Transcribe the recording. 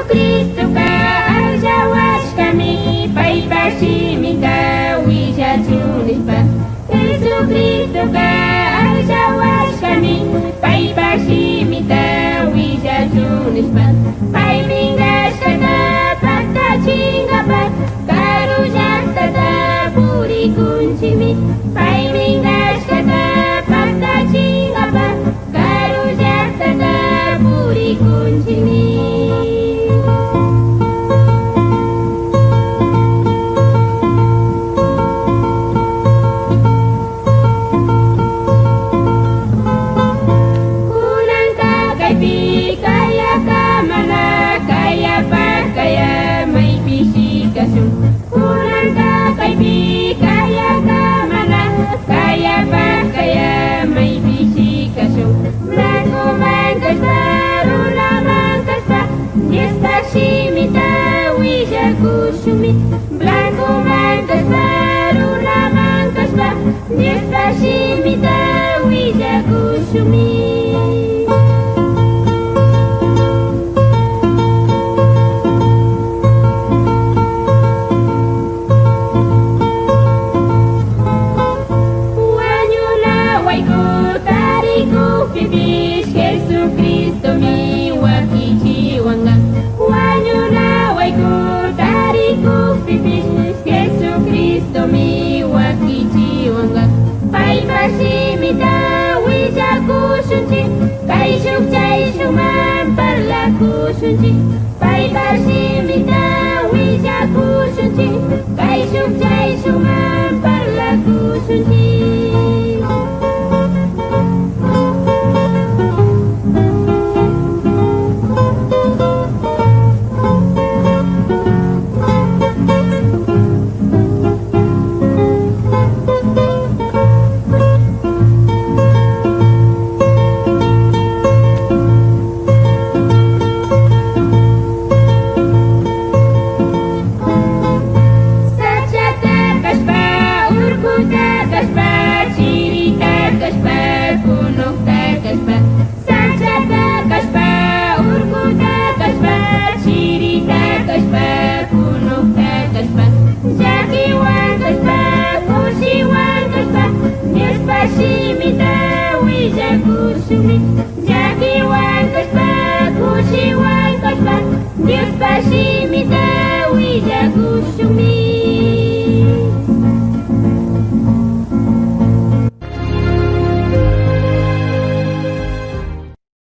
Kristo ka ajawas kami paipasimi ka wijatunis pa. Yesus Kristo ka ajawas kami paipasimi ka wijatunis pa. Paiminggas kata patah cinggapat karujak tata puri kuncimi. Paiminggas kata patah cinggapat karujak tata puri kuncimi. Kurang kakay bi kaya ka mana kaya pa kaya may bisikasyong blanco mangkas baru lamang kasa despacimita wija kusumi blanco mangkas baru lamang kasa despacimita wija kusumi. Bibis Yesus Kristo mi wakiji wanga wanyuna waiku tariku bibis Yesus Kristo mi wakiji wanga pai pasimita wijaku sunci kai sukcai suman perlaku sunci pai pasimita wijaku sunci kai sukcai suman perlaku sunci. Jadi wan kaspa, kusi wan kaspa, despacito.